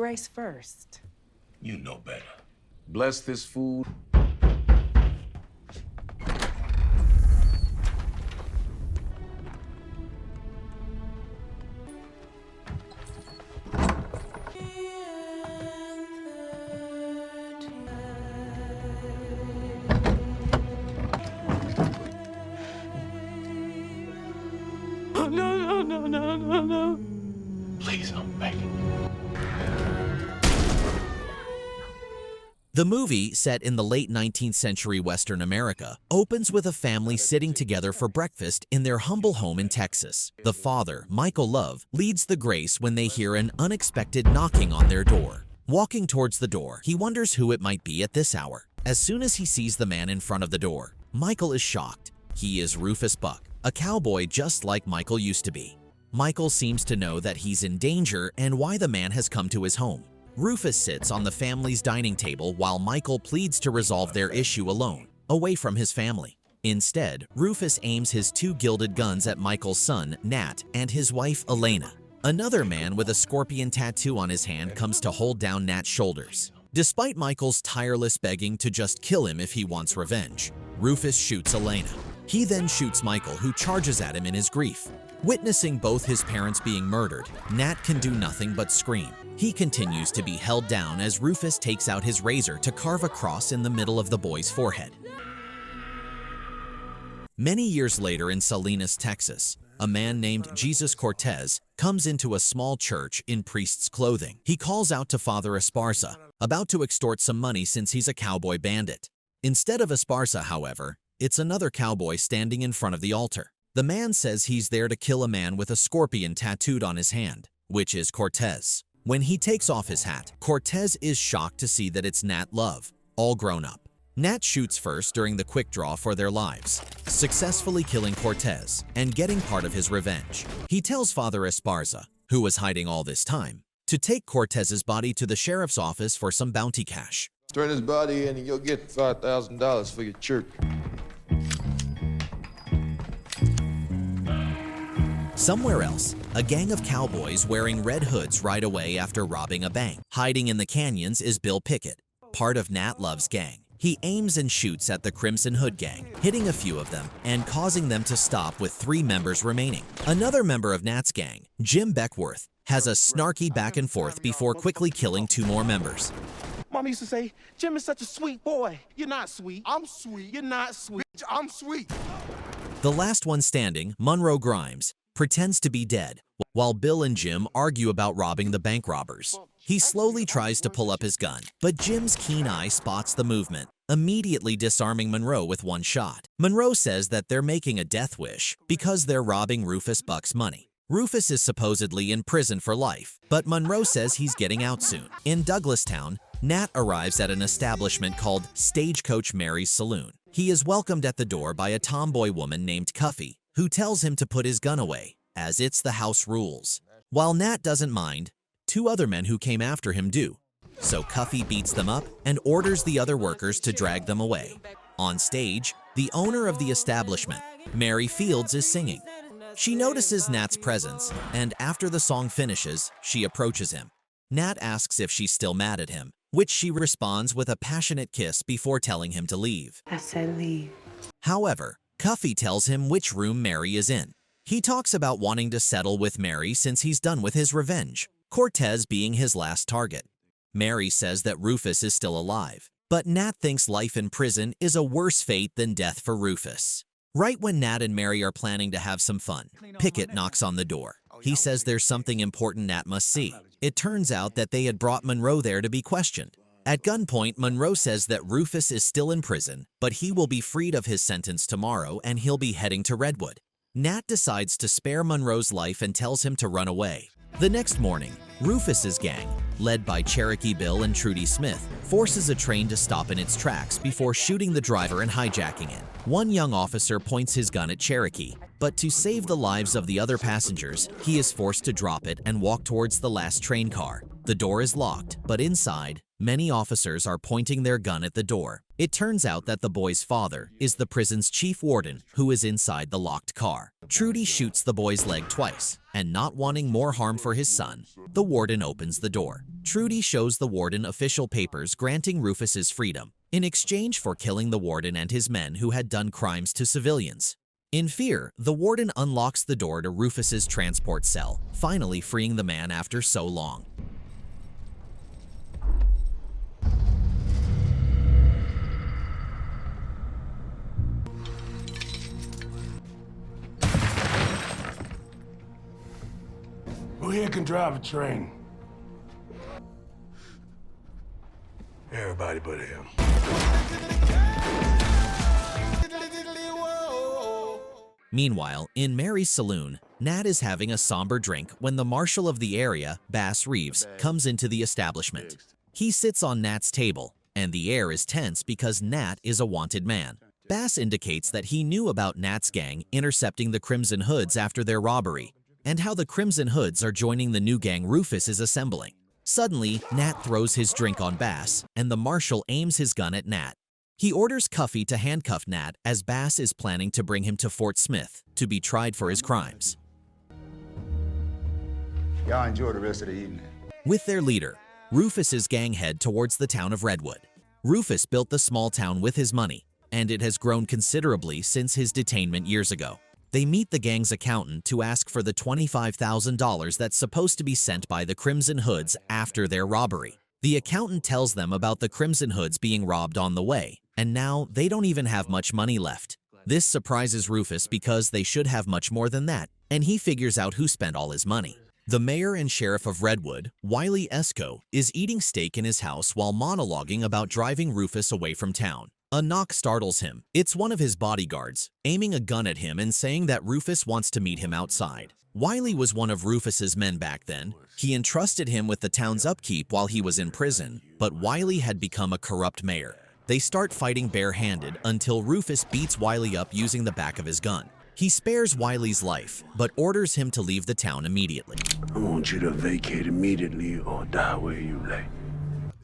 grace first. You know better. Bless this food. No. Please, I'm begging. The movie, set in the late 19th century Western America, opens with a family sitting together for breakfast in their humble home in Texas. The father, Michael Love, leads the grace when they hear an unexpected knocking on their door. Walking towards the door, he wonders who it might be at this hour. As soon as he sees the man in front of the door, Michael is shocked. He is Rufus Buck, a cowboy just like Michael used to be. Michael seems to know that he's in danger and why the man has come to his home. Rufus sits on the family's dining table while Michael pleads to resolve their issue alone, away from his family. Instead, Rufus aims his two gilded guns at Michael's son, Nat, and his wife, Elena. Another man with a scorpion tattoo on his hand comes to hold down Nat's shoulders. Despite Michael's tireless begging to just kill him if he wants revenge, Rufus shoots Elena. He then shoots Michael, who charges at him in his grief. Witnessing both his parents being murdered, Nat can do nothing but scream. He continues to be held down as Rufus takes out his razor to carve a cross in the middle of the boy's forehead. Many years later in Salinas, Texas, a man named Jesus Cortez comes into a small church in priest's clothing. He calls out to Father Esparza, about to extort some money since he's a cowboy bandit. Instead of Esparza, however, it's another cowboy standing in front of the altar. The man says he's there to kill a man with a scorpion tattooed on his hand, which is Cortez. When he takes off his hat, Cortez is shocked to see that it's Nat Love, all grown up. Nat shoots first during the quick draw for their lives, successfully killing Cortez and getting part of his revenge. He tells Father Esparza, who was hiding all this time, to take Cortez's body to the sheriff's office for some bounty cash. Turn his body in and you'll get $5,000 for your church. Somewhere else, a gang of cowboys wearing red hoods ride away after robbing a bank. Hiding in the canyons is Bill Pickett, part of Nat Love's gang. He aims and shoots at the Crimson Hood gang, hitting a few of them and causing them to stop with 3 members remaining. Another member of Nat's gang, Jim Beckwourth, has a snarky back and forth before quickly killing 2 more members. Mom used to say, Jim is such a sweet boy. You're not sweet. I'm sweet. You're not sweet. I'm sweet. The last one standing, Monroe Grimes, pretends to be dead, while Bill and Jim argue about robbing the bank robbers. He slowly tries to pull up his gun, but Jim's keen eye spots the movement, immediately disarming Monroe with 1 shot. Monroe says that they're making a death wish because they're robbing Rufus Buck's money. Rufus is supposedly in prison for life, but Monroe says he's getting out soon. In Douglastown, Nat arrives at an establishment called Stagecoach Mary's Saloon. He is welcomed at the door by a tomboy woman named Cuffee, who tells him to put his gun away, as it's the house rules. While Nat doesn't mind, 2 other men who came after him do. So Cuffee beats them up and orders the other workers to drag them away. On stage, the owner of the establishment, Mary Fields, is singing. She notices Nat's presence, and after the song finishes, she approaches him. Nat asks if she's still mad at him, which she responds with a passionate kiss before telling him to leave. I said leave. However, Cuffee tells him which room Mary is in. He talks about wanting to settle with Mary since he's done with his revenge, Cortez being his last target. Mary says that Rufus is still alive, but Nat thinks life in prison is a worse fate than death for Rufus. Right when Nat and Mary are planning to have some fun, Pickett knocks on the door. He says there's something important Nat must see. It turns out that they had brought Monroe there to be questioned. At gunpoint, Monroe says that Rufus is still in prison, but he will be freed of his sentence tomorrow and he'll be heading to Redwood. Nat decides to spare Monroe's life and tells him to run away. The next morning, Rufus's gang, led by Cherokee Bill and Trudy Smith, forces a train to stop in its tracks before shooting the driver and hijacking it. One young officer points his gun at Cherokee, but to save the lives of the other passengers, he is forced to drop it and walk towards the last train car. The door is locked, but inside, Many officers are pointing their gun at the door. It turns out that the boy's father is the prison's chief warden who is inside the locked car. Trudy shoots the boy's leg twice, and not wanting more harm for his son, the warden opens the door. Trudy shows the warden official papers granting Rufus's freedom in exchange for killing the warden and his men who had done crimes to civilians. In fear, the warden unlocks the door to Rufus's transport cell, finally freeing the man after so long. Who here can drive a train? Everybody but him. Meanwhile, in Mary's saloon, Nat is having a somber drink when the marshal of the area, Marshal Reeves, comes into the establishment. He sits on Nat's table, and the air is tense because Nat is a wanted man. Bass indicates that he knew about Nat's gang intercepting the Crimson Hoods after their robbery, and how the Crimson Hoods are joining the new gang Rufus is assembling. Suddenly, Nat throws his drink on Bass, and the marshal aims his gun at Nat. He orders Cuffee to handcuff Nat as Bass is planning to bring him to Fort Smith to be tried for his crimes. Y'all enjoy the rest of the evening. With their leader, Rufus's gang head towards the town of Redwood. Rufus built the small town with his money, and it has grown considerably since his detainment years ago. They meet the gang's accountant to ask for the $25,000 that's supposed to be sent by the Crimson Hoods after their robbery. The accountant tells them about the Crimson Hoods being robbed on the way, and now they don't even have much money left. This surprises Rufus because they should have much more than that, and he figures out who spent all his money. The mayor and sheriff of Redwood, Wiley Esco, is eating steak in his house while monologuing about driving Rufus away from town. A knock startles him. It's one of his bodyguards, aiming a gun at him and saying that Rufus wants to meet him outside. Wiley was one of Rufus's men back then. He entrusted him with the town's upkeep while he was in prison, but Wiley had become a corrupt mayor. They start fighting barehanded until Rufus beats Wiley up using the back of his gun. He spares Wiley's life, but orders him to leave the town immediately. I want you to vacate immediately or die where you lay.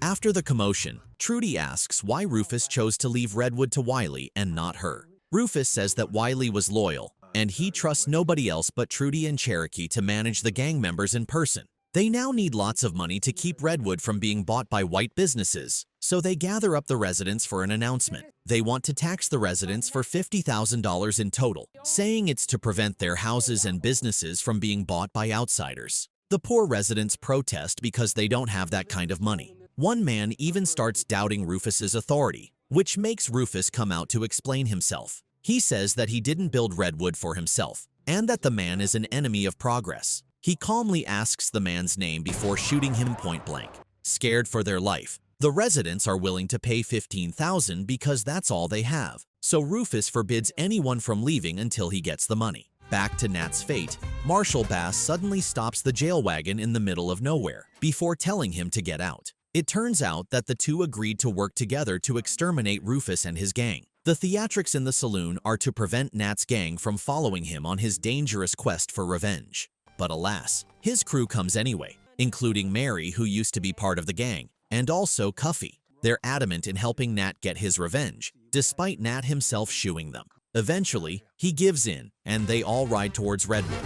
After the commotion, Trudy asks why Rufus chose to leave Redwood to Wiley and not her. Rufus says that Wiley was loyal, and he trusts nobody else but Trudy and Cherokee to manage the gang members in person. They now need lots of money to keep Redwood from being bought by white businesses, so they gather up the residents for an announcement. They want to tax the residents for $50,000 in total, saying it's to prevent their houses and businesses from being bought by outsiders. The poor residents protest because they don't have that kind of money. One man even starts doubting Rufus's authority, which makes Rufus come out to explain himself. He says that he didn't build Redwood for himself, and that the man is an enemy of progress. He calmly asks the man's name before shooting him point blank. Scared for their life, the residents are willing to pay $15,000 because that's all they have, so Rufus forbids anyone from leaving until he gets the money. Back to Nat's fate, Marshal Bass suddenly stops the jail wagon in the middle of nowhere before telling him to get out. It turns out that the two agreed to work together to exterminate Rufus and his gang. The theatrics in the saloon are to prevent Nat's gang from following him on his dangerous quest for revenge. But alas, his crew comes anyway, including Mary, who used to be part of the gang, and also Cuffee. They're adamant in helping Nat get his revenge, despite Nat himself shooing them. Eventually, he gives in, and they all ride towards Redwood.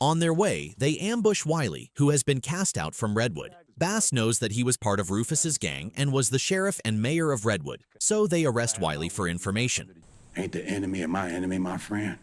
On their way, they ambush Wiley, who has been cast out from Redwood. Bass knows that he was part of Rufus's gang and was the sheriff and mayor of Redwood, so they arrest Wiley for information. Ain't the enemy of my enemy my friend?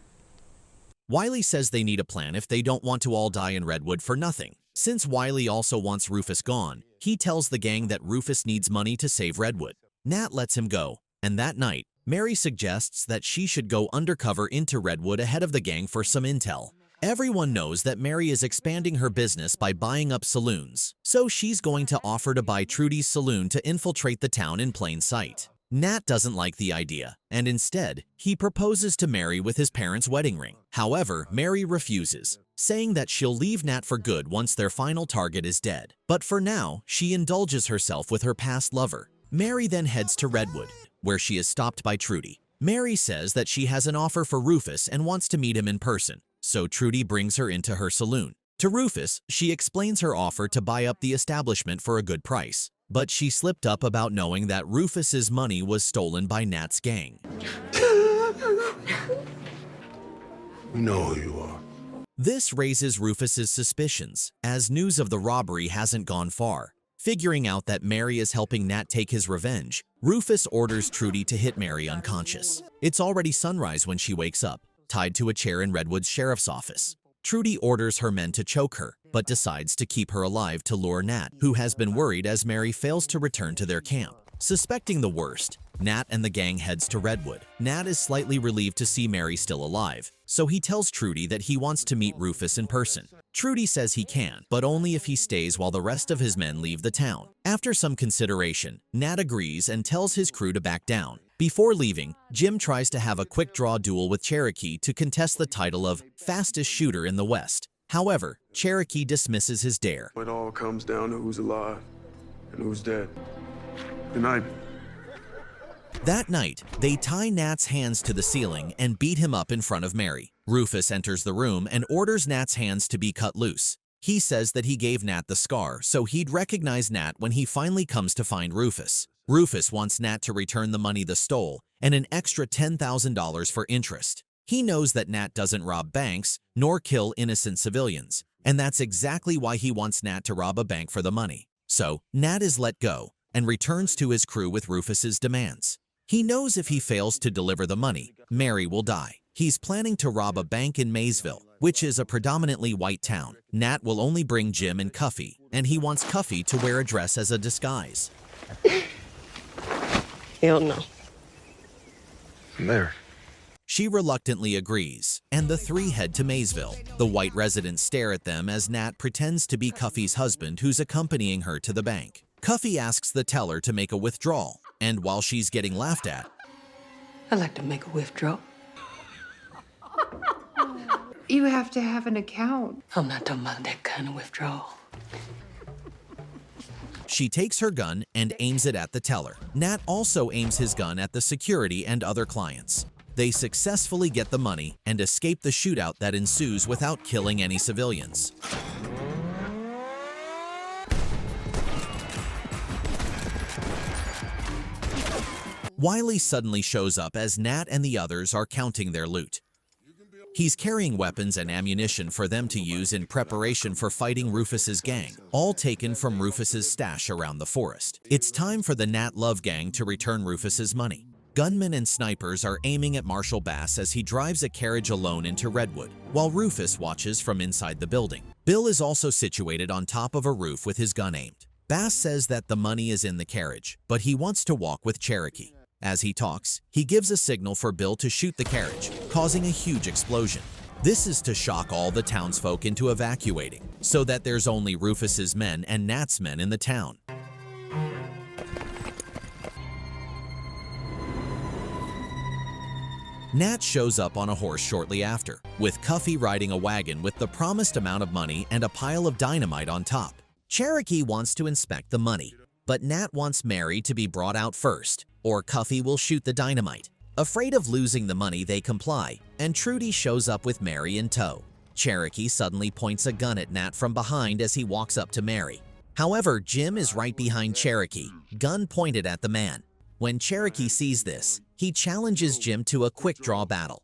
Wiley says they need a plan if they don't want to all die in Redwood for nothing. Since Wiley also wants Rufus gone, he tells the gang that Rufus needs money to save Redwood. Nat lets him go, and that night, Mary suggests that she should go undercover into Redwood ahead of the gang for some intel. Everyone knows that Mary is expanding her business by buying up saloons, so she's going to offer to buy Trudy's saloon to infiltrate the town in plain sight. Nat doesn't like the idea, and instead, he proposes to Mary with his parents' wedding ring. However, Mary refuses, saying that she'll leave Nat for good once their final target is dead. But for now, she indulges herself with her past lover. Mary then heads to Redwood, where she is stopped by Trudy. Mary says that she has an offer for Rufus and wants to meet him in person, so Trudy brings her into her saloon. To Rufus, she explains her offer to buy up the establishment for a good price, but she slipped up about knowing that Rufus's money was stolen by Nat's gang. We know who you are. This raises Rufus's suspicions, as news of the robbery hasn't gone far. Figuring out that Mary is helping Nat take his revenge, Rufus orders Trudy to hit Mary unconscious. It's already sunrise when she wakes up, tied to a chair in Redwood's sheriff's office. Trudy orders her men to choke her, but decides to keep her alive to lure Nat, who has been worried as Mary fails to return to their camp. Suspecting the worst, Nat and the gang heads to Redwood. Nat is slightly relieved to see Mary still alive, so he tells Trudy that he wants to meet Rufus in person. Trudy says he can, but only if he stays while the rest of his men leave the town. After some consideration, Nat agrees and tells his crew to back down. Before leaving, Jim tries to have a quick draw duel with Cherokee to contest the title of fastest shooter in the West. However, Cherokee dismisses his dare. It all comes down to who's alive and who's dead. Good night. That night, they tie Nat's hands to the ceiling and beat him up in front of Mary. Rufus enters the room and orders Nat's hands to be cut loose. He says that he gave Nat the scar, so he'd recognize Nat when he finally comes to find Rufus. Rufus wants Nat to return the money they stole and an extra $10,000 for interest. He knows that Nat doesn't rob banks nor kill innocent civilians, and that's exactly why he wants Nat to rob a bank for the money. So, Nat is let go and returns to his crew with Rufus's demands. He knows if he fails to deliver the money, Mary will die. He's planning to rob a bank in Maysville, which is a predominantly white town. Nat will only bring Jim and Cuffee, and he wants Cuffee to wear a dress as a disguise. Hell no. Mary. She reluctantly agrees, and the three head to Maysville. The white residents stare at them as Nat pretends to be Cuffee's husband who's accompanying her to the bank. Cuffee asks the teller to make a withdrawal, and while she's getting laughed at, I'd like to make a withdrawal. You have to have an account. I'm not talking about that kind of withdrawal. she takes her gun and aims it at the teller. Nat also aims his gun at the security and other clients. They successfully get the money and escape the shootout that ensues without killing any civilians. Wiley suddenly shows up as Nat and the others are counting their loot. He's carrying weapons and ammunition for them to use in preparation for fighting Rufus's gang, all taken from Rufus's stash around the forest. It's time for the Nat Love gang to return Rufus's money. Gunmen and snipers are aiming at Marshal Bass as he drives a carriage alone into Redwood, while Rufus watches from inside the building. Bill is also situated on top of a roof with his gun aimed. Bass says that the money is in the carriage, but he wants to walk with Cherokee. As he talks, he gives a signal for Bill to shoot the carriage, causing a huge explosion. This is to shock all the townsfolk into evacuating, so that there's only Rufus's men and Nat's men in the town. Nat shows up on a horse shortly after, with Cuffee riding a wagon with the promised amount of money and a pile of dynamite on top. Cherokee wants to inspect the money, but Nat wants Mary to be brought out first, or Cuffee will shoot the dynamite. Afraid of losing the money, they comply, and Trudy shows up with Mary in tow. Cherokee suddenly points a gun at Nat from behind as he walks up to Mary. However, Jim is right behind Cherokee, gun pointed at the man. When Cherokee sees this, he challenges Jim to a quick draw battle.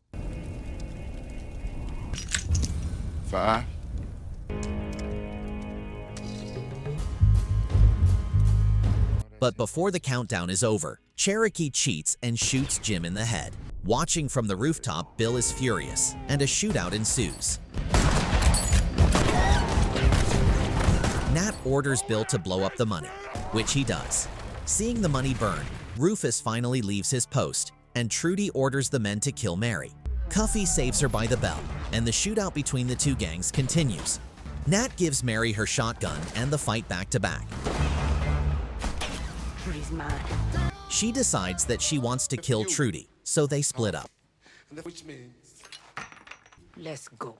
5. But before the countdown is over, Cherokee cheats and shoots Jim in the head. Watching from the rooftop, Bill is furious, and a shootout ensues. Nat orders Bill to blow up the money, which he does. Seeing the money burn, Rufus finally leaves his post, and Trudy orders the men to kill Mary. Cuffee saves her by the bell, and the shootout between the two gangs continues. Nat gives Mary her shotgun and the fight back to back. Trudy's mine. She decides that she wants to kill Trudy, so they split up. Which means Let's go.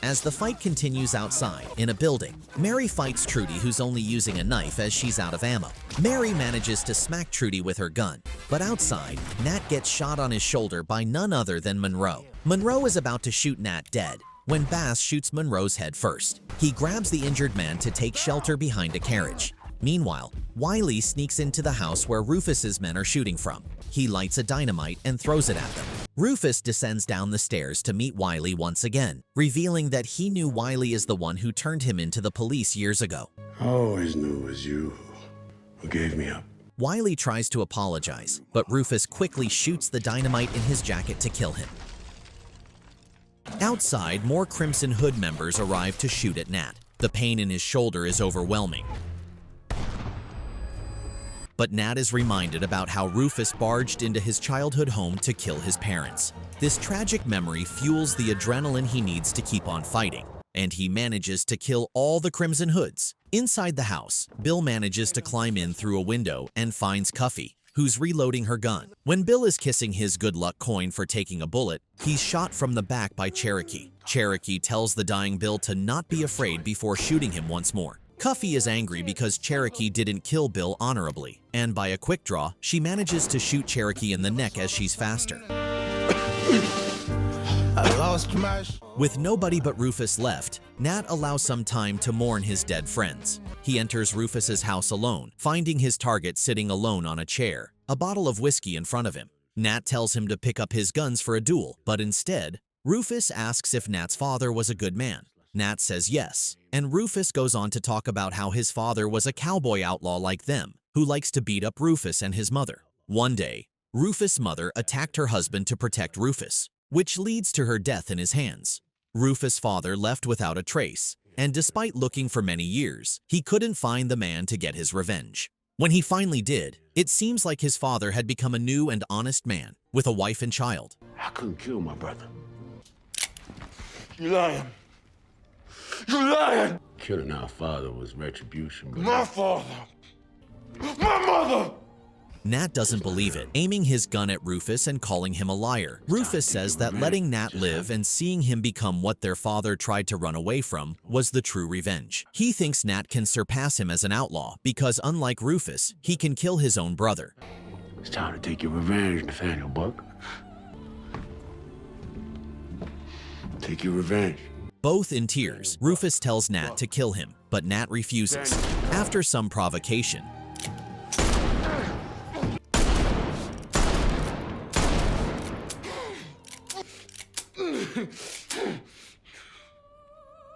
As the fight continues outside, in a building, Mary fights Trudy, who's only using a knife as she's out of ammo. Mary manages to smack Trudy with her gun, but outside, Nat gets shot on his shoulder by none other than Monroe. Monroe is about to shoot Nat dead when Bass shoots Monroe's head first. He grabs the injured man to take shelter behind a carriage. Meanwhile, Wiley sneaks into the house where Rufus's men are shooting from. He lights a dynamite and throws it at them. Rufus descends down the stairs to meet Wiley once again, revealing that he knew Wiley is the one who turned him into the police years ago. I always knew it was you who gave me up. Wiley tries to apologize, but Rufus quickly shoots the dynamite in his jacket to kill him. Outside, more Crimson Hood members arrive to shoot at Nat. The pain in his shoulder is overwhelming. But Nat is reminded about how Rufus barged into his childhood home to kill his parents. This tragic memory fuels the adrenaline he needs to keep on fighting, and he manages to kill all the Crimson Hoods. Inside the house, Bill manages to climb in through a window and finds Cuffee, who's reloading her gun. When Bill is kissing his good luck coin for taking a bullet, he's shot from the back by Cherokee. Cherokee tells the dying Bill to not be afraid before shooting him once more. Cuffee is angry because Cherokee didn't kill Bill honorably, and by a quick draw, she manages to shoot Cherokee in the neck as she's faster. I lost my... With nobody but Rufus left, Nat allows some time to mourn his dead friends. He enters Rufus's house alone, finding his target sitting alone on a chair, a bottle of whiskey in front of him. Nat tells him to pick up his guns for a duel, but instead, Rufus asks if Nat's father was a good man. Nat says yes, and Rufus goes on to talk about how his father was a cowboy outlaw like them, who likes to beat up Rufus and his mother. One day, Rufus' mother attacked her husband to protect Rufus, which leads to her death in his hands. Rufus' father left without a trace, and despite looking for many years, he couldn't find the man to get his revenge. When he finally did, it seems like his father had become a new and honest man, with a wife and child. I couldn't kill my brother. You lying. You lying. Killing our father was retribution, but My father. My mother. Nat doesn't believe it, aiming his gun at Rufus and calling him a liar. Rufus says that letting Nat live and seeing him become what their father tried to run away from was the true revenge. He thinks Nat can surpass him as an outlaw because, unlike Rufus, he can kill his own brother. it's time to take your revenge, Nathaniel Buck. Take your revenge. Both in tears, Rufus tells Nat to kill him, but Nat refuses. After some provocation,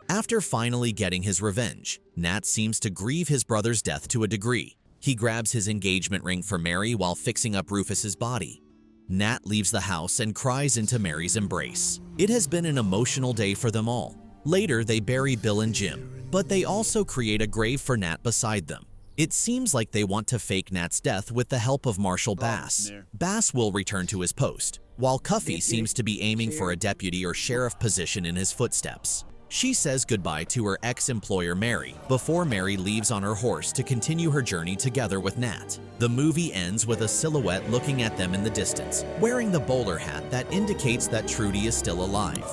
after finally getting his revenge, Nat seems to grieve his brother's death to a degree. He grabs his engagement ring for Mary while fixing up Rufus's body. Nat leaves the house and cries into Mary's embrace. It has been an emotional day for them all. Later, they bury Bill and Jim, but they also create a grave for Nat beside them. It seems like they want to fake Nat's death with the help of Marshal Bass. Bass will return to his post, while Cuffee seems to be aiming for a deputy or sheriff position in his footsteps. She says goodbye to her ex-employer Mary before Mary leaves on her horse to continue her journey together with Nat. The movie ends with a silhouette looking at them in the distance, wearing the bowler hat that indicates that Trudy is still alive.